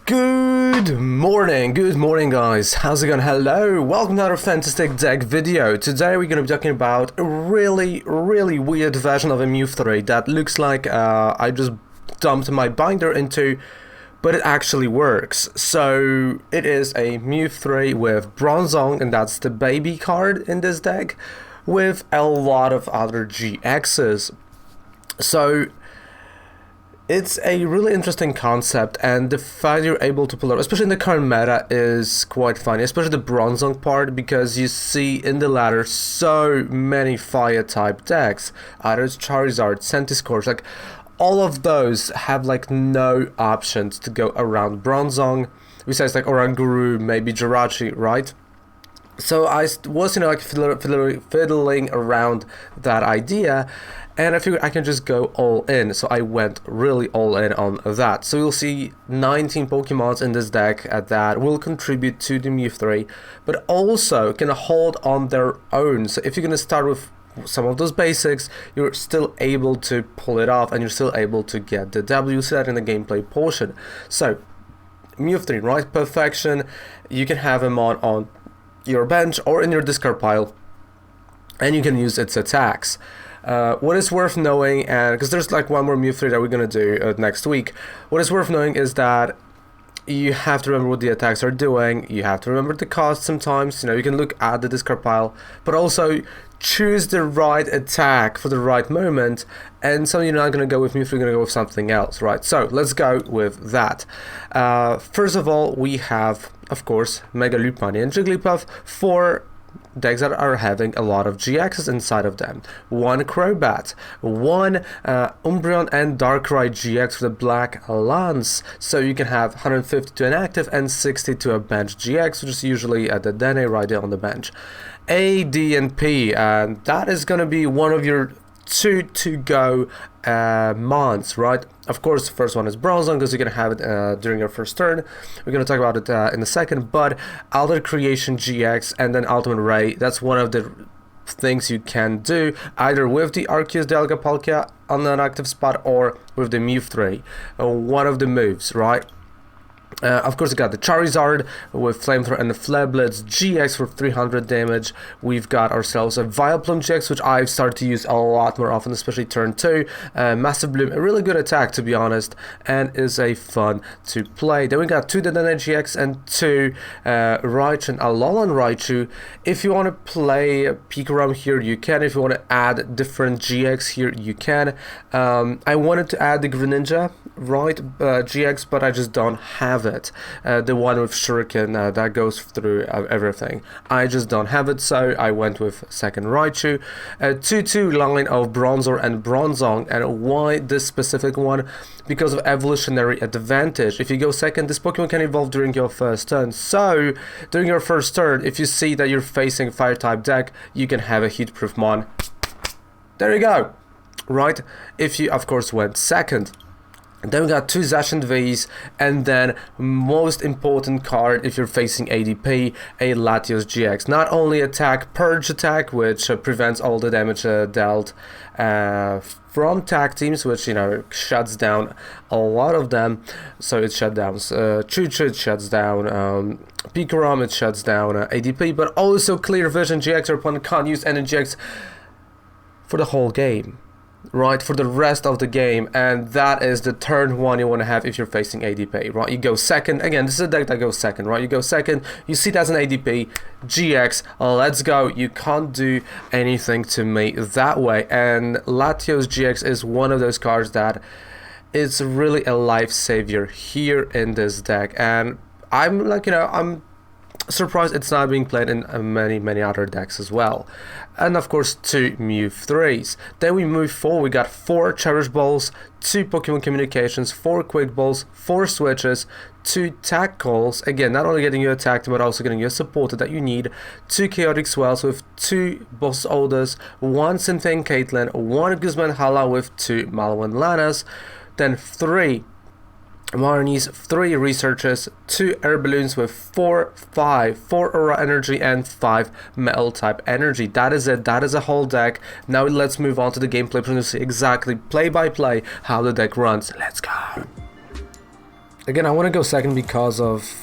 Good morning guys, how's it going? Hello, welcome to another fantastic deck video. Today we're going to be talking about a really weird version of a Mewtwo that looks like I just dumped my binder into, but it actually works. So it is a Mewtwo with Bronzong, and that's the baby card in this deck, with a lot of other GXs. So it's a really interesting concept, and the fact you're able to pull out, especially in the current meta, is quite funny, especially the Bronzong part, because you see in the ladder so many fire type decks. Either it's Charizard, Centiskorch, like all of those have like no options to go around Bronzong, besides like Oranguru, maybe Jirachi, right? So I was, like fiddling around that idea, and I figured I can just go all in. So I went really all in on that. So you'll see 19 Pokemons in this deck that will contribute to the Mewtwo, but also can hold on their own. So if you're gonna start with some of those basics, you're still able to pull it off, and you're still able to get the W. See that in the gameplay portion. So Mewtwo, right? Perfection. You can have him on your bench or in your discard pile, and you can use its attacks. What is worth knowing, and because there's like one more Mewtwo that we're gonna do next week, what is worth knowing is that you have to remember what the attacks are doing. You have to remember the cost sometimes. You can look at the discard pile, but also choose the right attack for the right moment. And so you're not going to go with Mewtwo, you're going to go with something else, right? So let's go with that. First of all, we have, of course, Mega Lopunny and Jigglypuff for decks that are having a lot of GXs inside of them. One Crobat, one Umbreon and Darkrai-GX for the Black Lance, so you can have 150 to an active and 60 to a bench GX, which is usually at the Dedenne right there on the bench. A, D, and P, and that is going to be one of your two to go mons, right? Of course, the first one is Bronzong, because you're going to have it during your first turn. We're going to talk about it in a second, but Alter Creation GX and then Ultimate Ray, that's one of the things you can do, either with the Arceus, Dialga, Palkia on an active spot, or with the Mewtwo, one of the moves, right? Of course, we got the Charizard with Flamethrower and the Flare Blitz GX for 300 damage. We've got ourselves a Vileplume-GX, which I've started to use a lot more often, especially turn 2. Massive Bloom, a really good attack to be honest, and is a fun to play. Then we got 2 Dedenne-GX and 2 Raichu and Alolan Raichu. If you want to play Pikarom here, you can. If you want to add different GX here, you can. I wanted to add the Greninja, right, GX, but I just don't have it. The one with Shuriken that goes through everything. I just don't have it, so I went with second Raichu. 2-2 line of Bronzor and Bronzong, and why this specific one? Because of evolutionary advantage. If you go second, this Pokemon can evolve during your first turn. So during your first turn, if you see that you're facing a fire type deck, you can have a heat proof mon. There you go, right? If you of course went second. Then we got 2 Zacian V's, and then most important card if you're facing ADP, a Latios-GX. Not only attack, purge attack, which prevents all the damage dealt from tag teams, which shuts down a lot of them. So it shuts down Choo-Choo, it shuts down Pikarom, it shuts down ADP, but also Clear Vision GX. Your opponent can't use any GX for the whole game, right, for the rest of the game, and that is the turn 1 you want to have if you're facing ADP, right? You go second, again, this is a deck that goes second, right? You go second, you see that's an ADP, GX, let's go. You can't do anything to me that way, and Latios-GX is one of those cards that is really a life savior here in this deck, and I'm like, I'm surprised it's not being played in many other decks as well. And of course 2 Mewtwo's. Then we move forward, we got 4 Cherish Balls, 2 Pokémon Communications, 4 Quick Balls, 4 Switches, 2 Tag Calls, again not only getting you attacked but also getting you supported that you need, 2 Chaotic Swells with 2 Boss Orders, 1 Cynthia Caitlin, 1 Guzma Hala with 2 Malwan Lanas, then 3 Marnies, 3 Researchers, 2 Air Balloons with 4 Aura Energy and 5 Metal type Energy. That is it, that is a whole deck. Now let's move on to the gameplay to see exactly play by play how the deck runs. Let's go. Again, I want to go second because of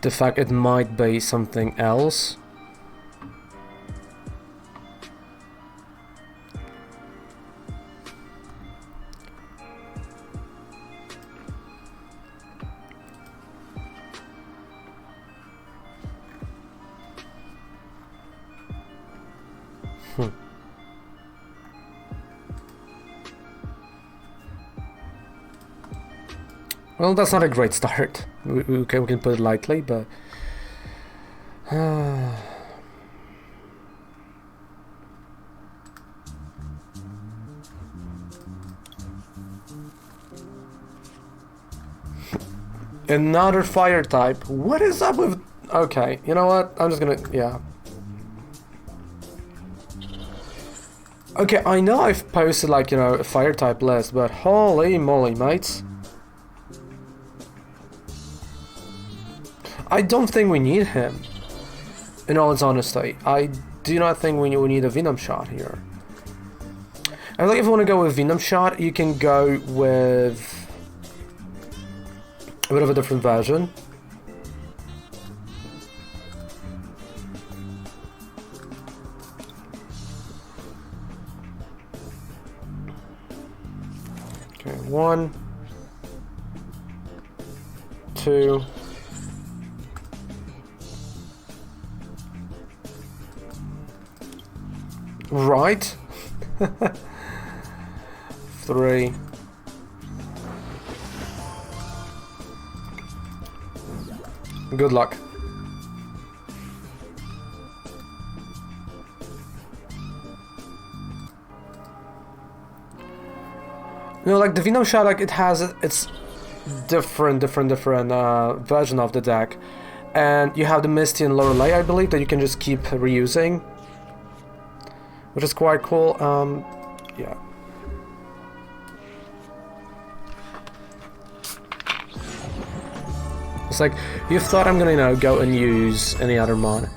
the fact it might be something else. Well, that's not a great start. We can put it lightly, but... Another fire type. What is up with... Okay, you know what? I'm just gonna... Yeah. Okay, I know I've posted, like, you know, a fire type list, but holy moly, mates. I don't think we need him, in all its honesty. I do not think we need a Venom Shot here. I think if you want to go with Venom Shot, you can go with a bit of a different version. Okay, 1, 2. Right. 3. Good luck. You know, like the Venom Shot, like it has its different version of the deck, and you have the Misty and Lorelei, I believe, that you can just keep reusing, which is quite cool. Yeah. It's like, you thought I'm gonna, you know, go and use any other mod.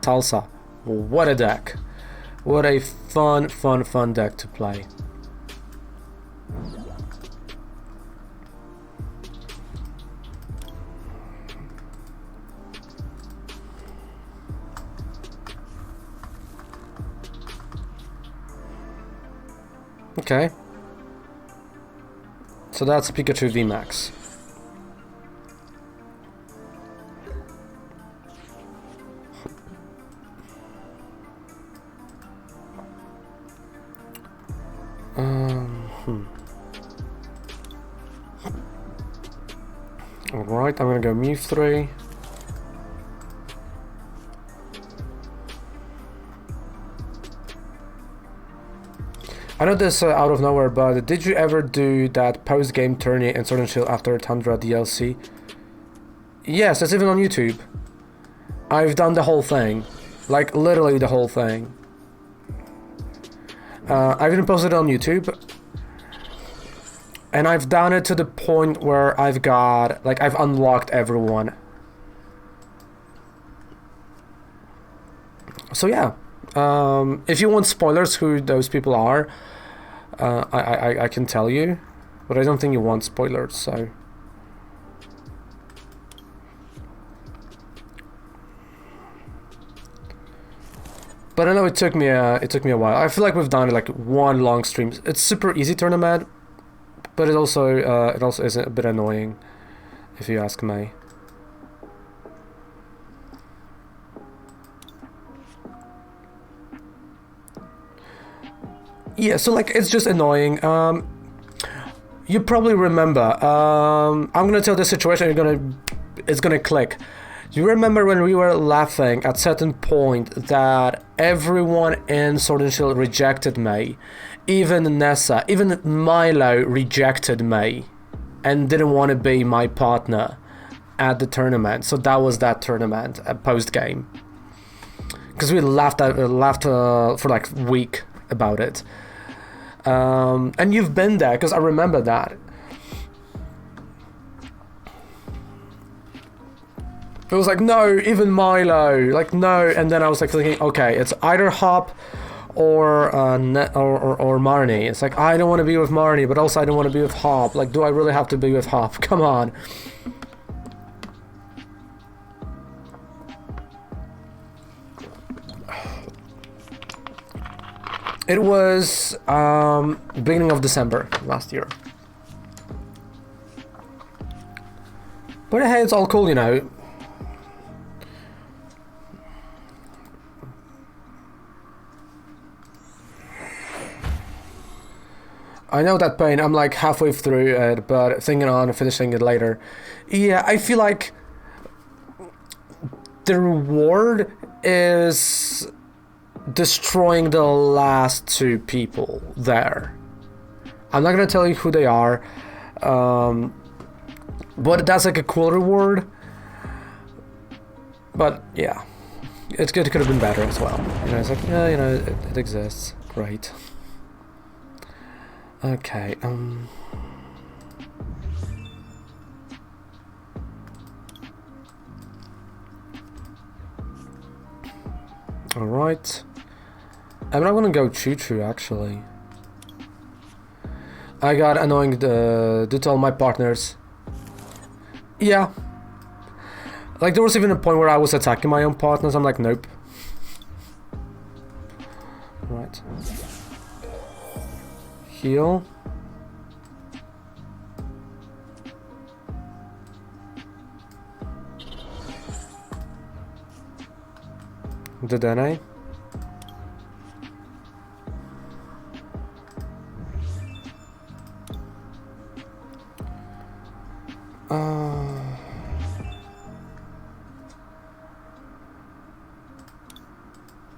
Salsa. What a deck. What a fun deck to play. Okay. So that's Pikachu VMAX. Alright, I'm gonna go Mewtwo. I know this out of nowhere, but did you ever do that post-game tourney in Sword and Shield after Tundra DLC? Yes, it's even on YouTube. I've done the whole thing. Like, literally the whole thing. I've even posted it on YouTube. And I've done it to the point where I've got... like, I've unlocked everyone. So yeah. If you want spoilers who those people are, I can tell you, but I don't think you want spoilers, so... But I know it took me a while. I feel like we've done like one long stream. It's super easy tournament, but it also is a bit annoying, if you ask me. Yeah, so like it's just annoying. You probably remember. I'm gonna tell the situation. It's gonna click. You remember when we were laughing at certain point that everyone in Sword and Shield rejected me, even Nessa, even Milo rejected me, and didn't want to be my partner at the tournament. So that was that tournament, post game, because we laughed for like a week about it. And you've been there, because I remember that. It was like, no, even Milo, like, no. And then I was like thinking, okay, it's either Hop or Marnie. It's like, I don't want to be with Marnie, but also I don't want to be with Hop. Like, do I really have to be with Hop? Come on. It was beginning of December last year. But hey, it's all cool, you know. I know that pain. I'm like halfway through it, but thinking on finishing it later. Yeah, I feel like the reward is destroying the last two people there. I'm not gonna tell you who they are, but that's like a cool reward. But yeah, it's good. It could have been better as well. You know, it's like, yeah, you know, it exists. Great. Okay. All right. I'm not gonna go Choo-Choo actually. I got annoying due to all my partners. Yeah. Like there was even a point where I was attacking my own partners. I'm like, nope. Right. Heal. Dedenne.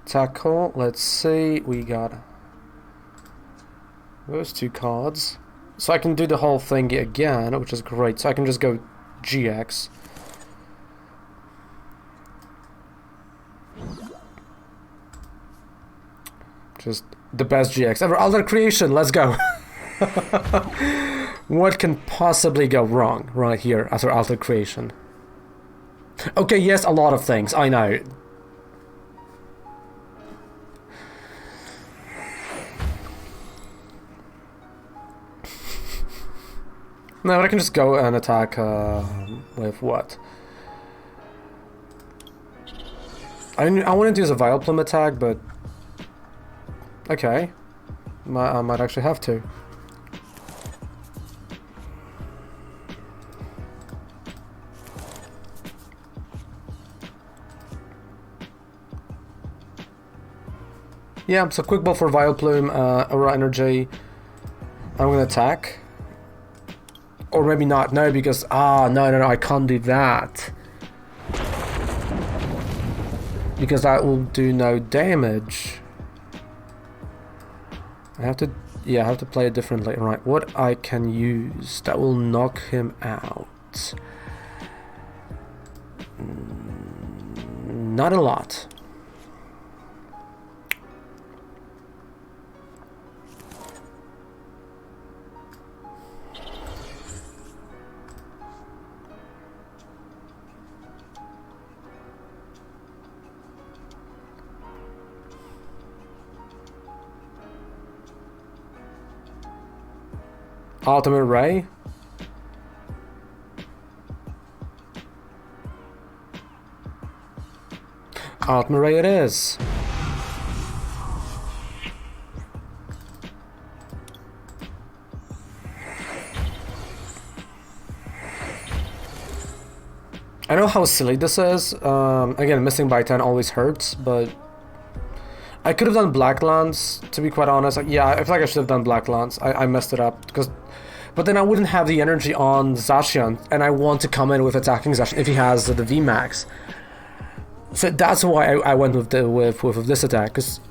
Tag Call. Let's see. We got those two cards, so I can do the whole thing again, which is great. So I can just go GX. Just the best GX ever. Alter creation. Let's go. What can possibly go wrong right here after alter creation? Okay, yes, a lot of things. I know. No, but I can just go and attack with what? I wanted to use a Vileplume attack, but okay, I might actually have to. Yeah, so quick ball for Vileplume, Aura Energy. I'm gonna attack. Or maybe not, no, because, no, I can't do that. Because that will do no damage. I have to play it differently. Right, what I can use that will knock him out. Not a lot. Ultimate Ray. Ultimate Ray it is. I know how silly this is. Again, missing by 10 always hurts, but I could have done Black Lance, to be quite honest. Yeah, I feel like I should have done Black Lance. I messed it up, but then I wouldn't have the energy on Zacian, and I want to come in with attacking Zacian if he has the VMAX. So that's why I went with this attack, because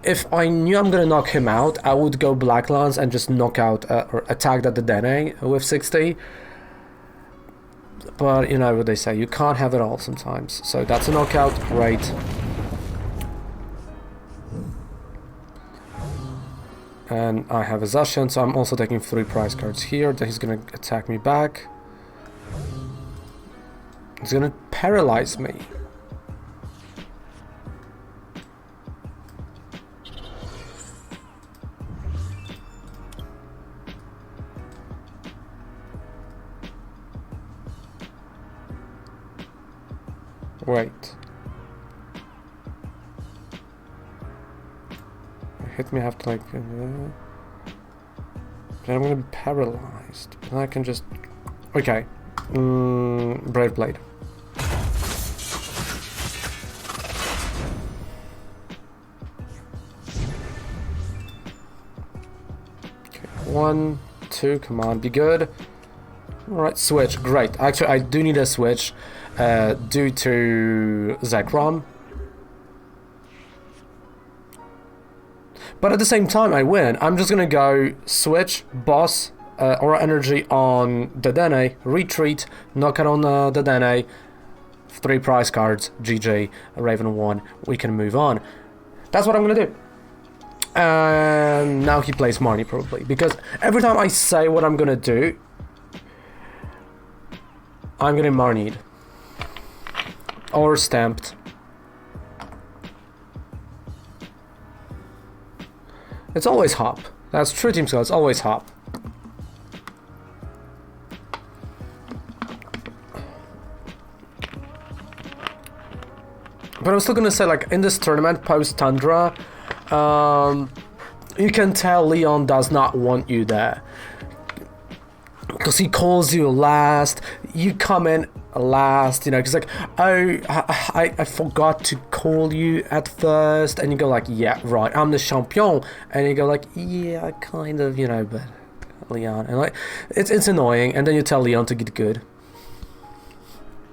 if I knew I'm gonna knock him out, I would go Black Lance and just knock out or attack that Dedenne with 60. But you know what they say, you can't have it all sometimes. So that's a knockout, great. And I have a Zacian, so I'm also taking 3 prize cards here. Then he's gonna attack me back. He's gonna paralyze me. Wait. Hit me, I have to like... then I'm gonna be paralyzed. And I can just... Okay. Brave Blade. Okay, 1, 2, come on, be good. Alright, switch, great. Actually, I do need a switch due to Zekrom. But at the same time, I win. I'm just gonna go switch, boss, Aura Energy on Dedenne, retreat, knock out on Dedenne, 3 prize cards, GG, Raven 1, we can move on. That's what I'm gonna do. And now he plays Marnie probably, because every time I say what I'm gonna do, I'm getting Marnied. Or stamped. It's always hop. That's true team skill, it's always hop. But I'm still gonna say, like, in this tournament, post-Tundra, you can tell Leon does not want you there. Because he calls you last, you come in last, you know, because like, oh, I forgot to call you at first, and you go like, yeah, right, I'm the champion, and you go like, yeah, kind of, you know, but Leon, and like, it's annoying, and then you tell Leon to get good.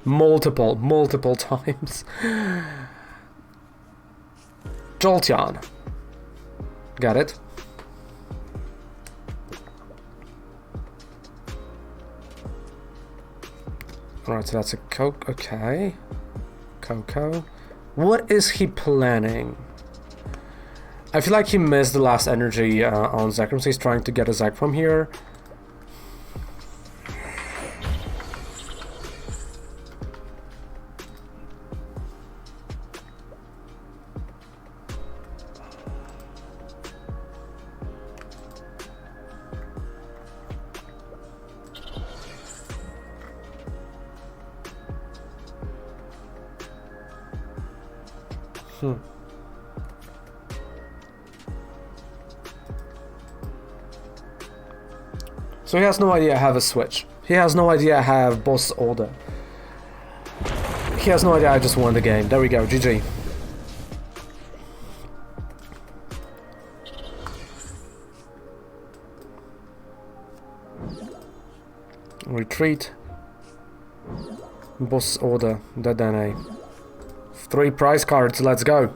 Multiple times. Jolteon. Got it. Alright, so that's a Coke, okay. Coco. What is he planning? I feel like he missed the last energy on Zekrom, so he's trying to get a Zeg from here. So he has no idea I have a switch. He has no idea I have boss order. He has no idea I just won the game. There we go, GG. Retreat. Boss order, Dedenne. 3 prize cards, let's go.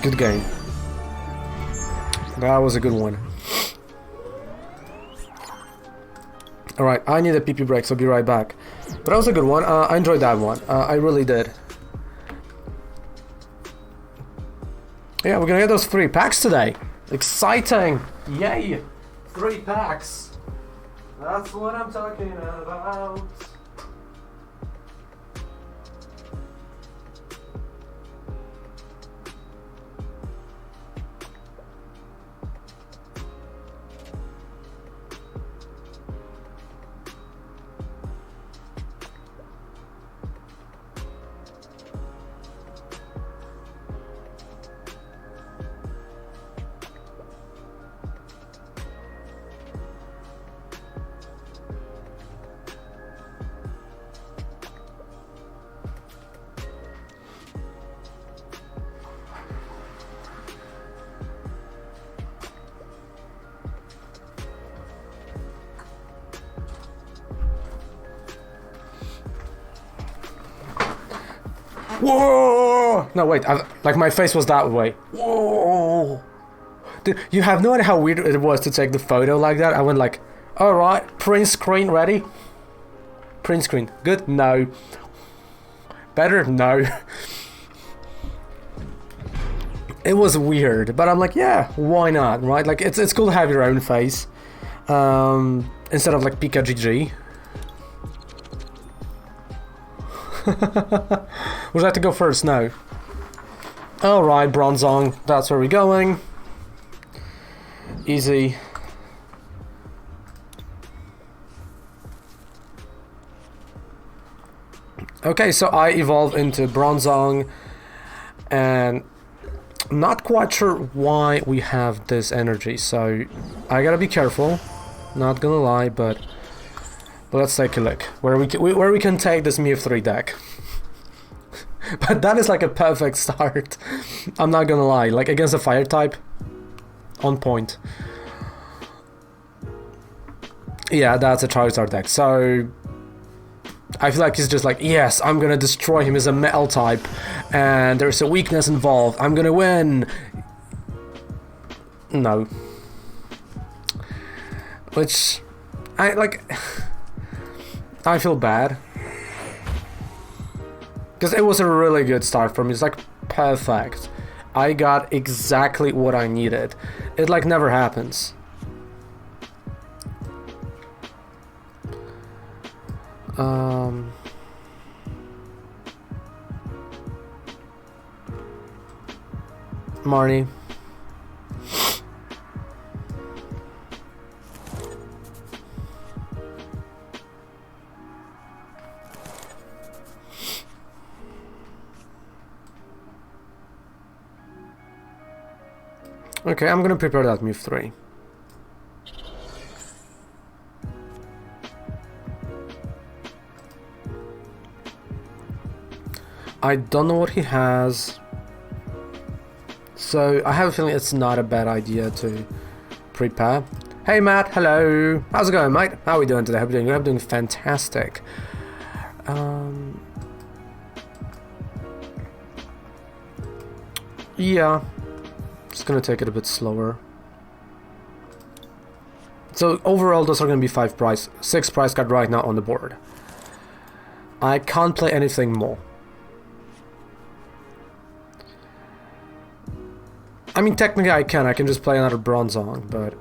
Good game. That was a good one. Alright, I need a PP break, so I'll be right back. But that was a good one. I enjoyed that one. I really did. Yeah, we're gonna get those 3 packs today. Exciting! Yay! 3 packs. That's what I'm talking about. Whoa! No, wait, like my face was that way. Whoa! Dude, you have no idea how weird it was to take the photo like that. I went like, alright, print screen ready? Print screen, good? No. Better? No. It was weird, but I'm like, yeah, why not, right? Like, it's cool to have your own face. Instead of like Pika-GG. Would I have to go first? No. Alright, Bronzong, that's where we're going. Easy. Okay, so I evolve into Bronzong, and not quite sure why we have this energy, so I gotta be careful, not gonna lie, but let's take a look where we can take this Mew3 deck. But that is like a perfect start. I'm not gonna lie, like against a fire type, on point. Yeah, that's a Charizard deck, so I feel like he's just like, yes, I'm gonna destroy him as a metal type, and there's a weakness involved, I'm gonna win. No. Which, I feel bad. Because it was a really good start for me, it's like perfect. I got exactly what I needed. It like never happens. Marnie. Okay, I'm gonna prepare that Mew3. I don't know what he has, so I have a feeling it's not a bad idea to prepare. Hey Matt, hello! How's it going, mate? How are we doing today? How are we doing? I'm doing fantastic. Yeah, just gonna take it a bit slower. So overall, those are gonna be 6 price card right now on the board. I can't play anything more. I mean, technically I can just play another Bronzong, but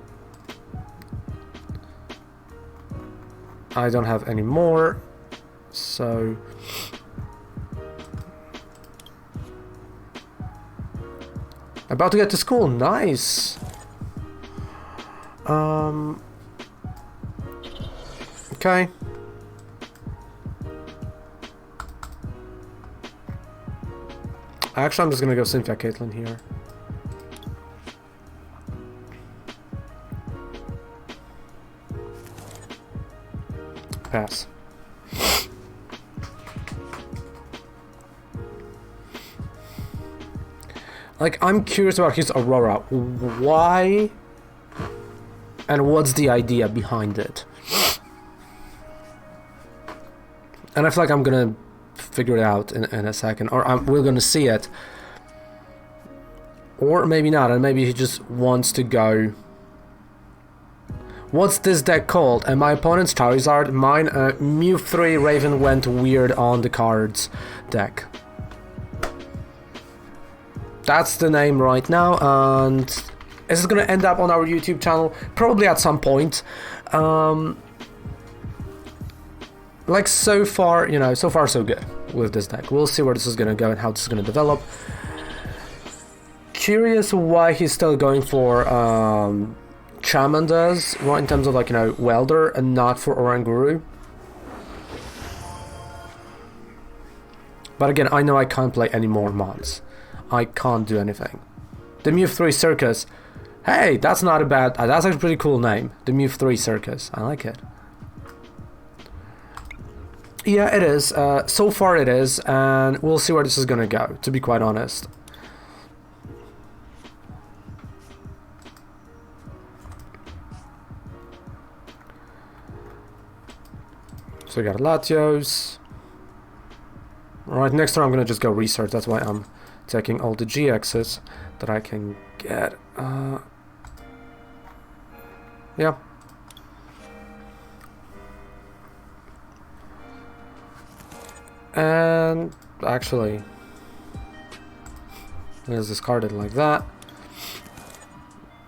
I don't have any more, so about to get to school, nice. Okay. Actually, I'm just gonna go Cynthia Caitlin here. Pass. Like, I'm curious about his Aurora. Why? And what's the idea behind it? And I feel like I'm gonna figure it out in a second. Or we're gonna see it. Or maybe not, and maybe he just wants to go... What's this deck called? And my opponent's Charizard, mine Mew3 Raven went weird on the cards deck. That's the name right now, and this is gonna end up on our YouTube channel probably at some point. Like so far, you know, so far so good with this deck. We'll see where this is gonna go and how this is gonna develop. Curious why he's still going for Charmander's, right, in terms of, like, you know, Welder, and not for Oranguru. But again, I know I can't play any more mods. I can't do anything. The Mew3 Circus. Hey, that's not a bad... that's actually a pretty cool name. The Mew3 Circus. I like it. Yeah, it is. So far it is, and we'll see where this is gonna go, to be quite honest. So we got Latios. Alright, next turn I'm gonna just go research. That's why I'm taking all the GXs that I can get. Yeah. And actually, let's discard it like that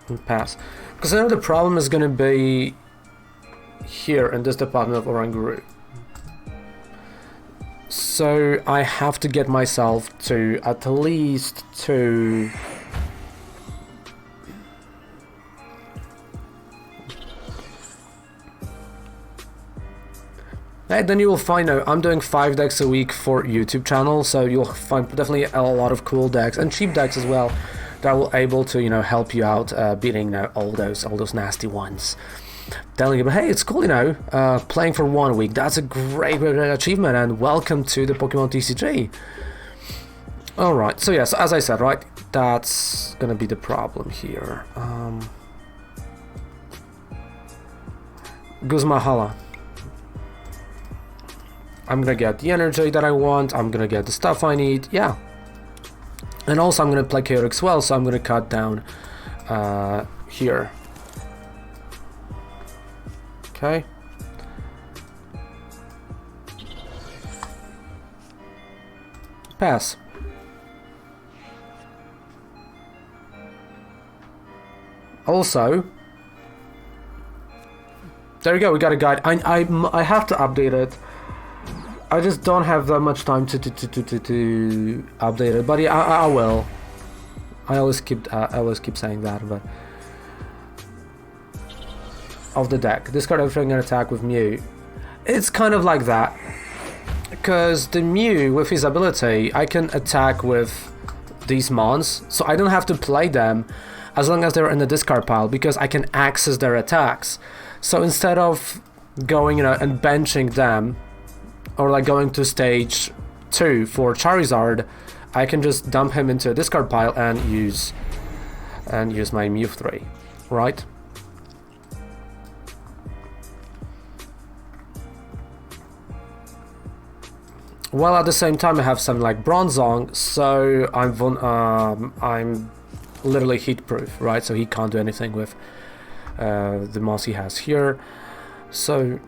and pass. Because I know the problem is gonna be here in this department of Oranguru. So I have to get myself to at least 2. Hey, then you will find out I'm doing 5 decks a week for YouTube channel, so you'll find definitely a lot of cool decks and cheap decks as well that will able to, you know, help you out beating all those nasty ones. Telling you, but hey, it's cool, you know, playing for 1 week. That's a great achievement, and welcome to the Pokemon TCG. All right, so yes, as I said, right, that's gonna be the problem here. Guzma Hala. I'm gonna get the energy that I want, I'm gonna get the stuff I need, yeah. And also I'm gonna play Chaotic Swell, so I'm gonna cut down here. Okay. Pass. Also, there you go, we got a guide. I have to update it. I just don't have that much time to update it, but yeah, I will. I always keep saying that, but of the deck, discard everything and attack with Mew. It's kind of like that, because the Mew with his ability, I can attack with these mons, so I don't have to play them as long as they're in the discard pile, because I can access their attacks. So instead of going, you know, and benching them, or like going to stage 2 for Charizard, I can just dump him into a discard pile and use my Mew3, right? While at the same time I have something like Bronzong, so I'm literally heat proof, right? So he can't do anything with the moss he has here. So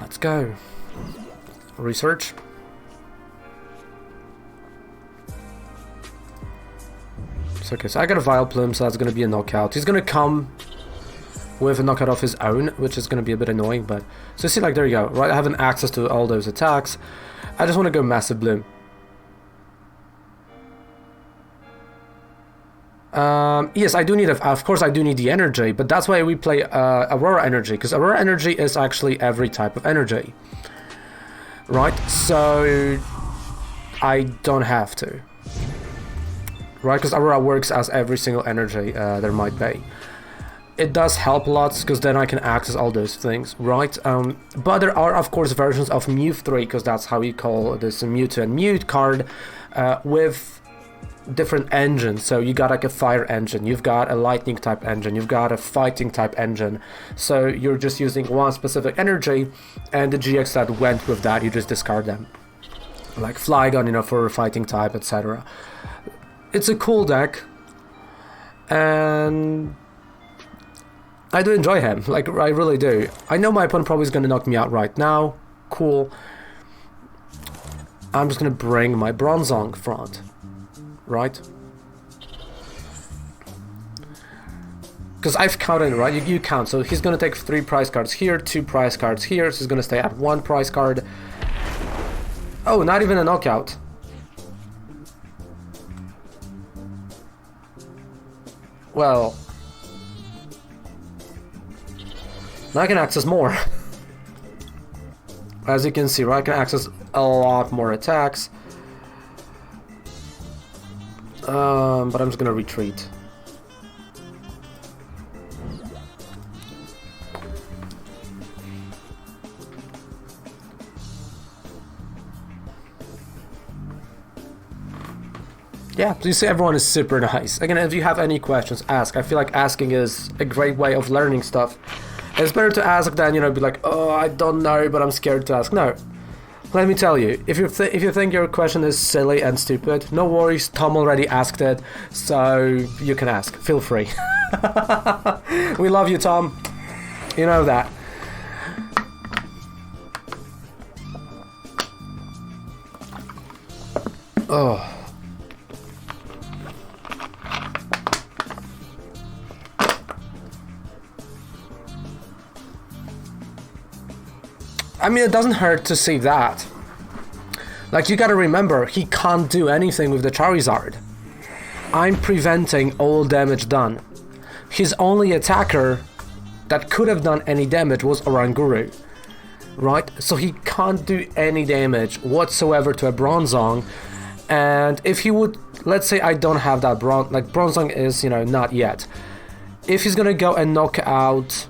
let's go. Research. So, okay, so I got a Vileplume, so that's going to be a knockout. He's going to come with a knockout of his own, which is going to be a bit annoying, but... So see, like, there you go, right? I have an access to all those attacks. I just want to go Massive Bloom. Yes, I do need, of course I do need the energy, but that's why we play Aurora Energy, because Aurora Energy is actually every type of energy. Right, so I don't have to. Right, because Aurora works as every single energy there might be. It does help a lot, because then I can access all those things, right? But there are, of course, versions of Mew3, because that's how we call this a Mewtwo and Mew card, with different engines. So you got like a fire engine, you've got a lightning type engine, you've got a fighting type engine, so you're just using one specific energy, and the GX that went with that, you just discard them, like Flygon, you know, for a fighting type, etc. It's a cool deck, and I do enjoy him, like, I really do. I know my opponent probably is going to knock me out right now, cool. I'm just going to bring my Bronzong front. Right? Because I've counted, right? You count. So he's going to take 3 prize cards here, 2 prize cards here. So he's going to stay at 1 prize card. Oh, not even a knockout. Well, now I can access more. As you can see, right? I can access a lot more attacks. But I'm just gonna retreat. Yeah, so you see everyone is super nice. Again, if you have any questions, ask. I feel like asking is a great way of learning stuff. It's better to ask than, you know, be like, oh, I don't know, but I'm scared to ask. No. Let me tell you, if you think your question is silly and stupid, no worries, Tom already asked it, so you can ask. Feel free. We love you, Tom. You know that. Oh. I mean, it doesn't hurt to see that. Like, you gotta remember, he can't do anything with the Charizard. I'm preventing all damage done. His only attacker that could have done any damage was Oranguru. right? So he can't do any damage whatsoever to a Bronzong. And if he would, let's say I don't have that Bronzong is, you know, not yet. If he's gonna go and knock out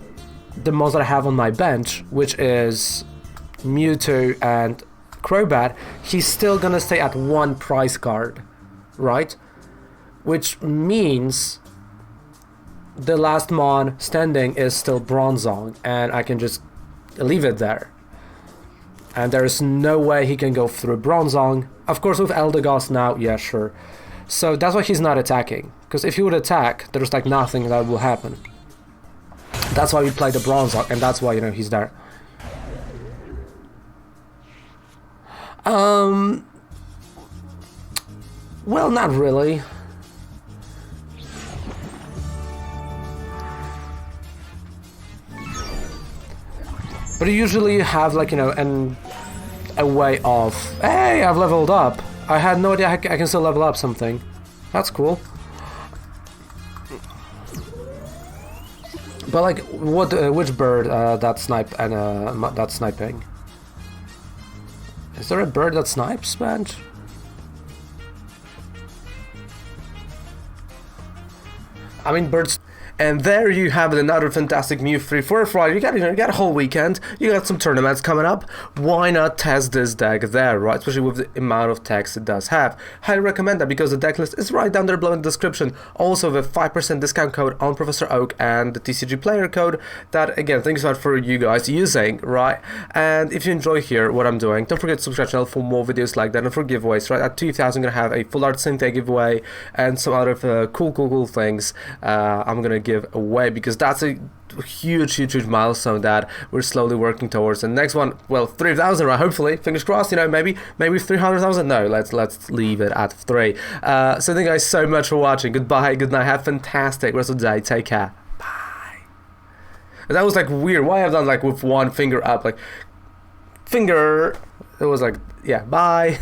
the ones that I have on my bench, which is Mewtwo and Crobat, he's still gonna stay at 1 prize card, right? Which means the last mon standing is still Bronzong, and I can just leave it there. And there's no way he can go through Bronzong. Of course, with Eldegoss now, yeah, sure. So that's why he's not attacking. Because if he would attack, there's like nothing that will happen. That's why we play the Bronzong, and that's why, you know, he's there. Well, not really. But usually you have, like, you know, a way of, hey, I've leveled up. I had no idea I can still level up something. That's cool. But like, what? Which bird that snipe and that's sniping? Is there a bird that snipes, man? I mean, birds. And there you have it, another fantastic Mew 3 for Friday. You got a whole weekend. You got some tournaments coming up. Why not test this deck there, right? Especially with the amount of text it does have. Highly recommend that because the deck list is right down there below in the description. Also, the 5% discount code on Professor Oak and the TCG player code. That again, thanks a lot for you guys using, right? And if you enjoy here what I'm doing, don't forget to subscribe to the channel for more videos like that and for giveaways. Right at 2,000, I'm gonna have a full art Cynthia giveaway and some other cool things. I'm gonna give away because that's a huge milestone that we're slowly working towards. And next one, well, 3,000, right? Hopefully, fingers crossed. You know, maybe 300,000. No, let's leave it at 3. So thank you guys so much for watching. Goodbye, good night, have a fantastic rest of the day. Take care. Bye. That was like weird. Why I've done like with one finger up, like finger. It was like, yeah. Bye.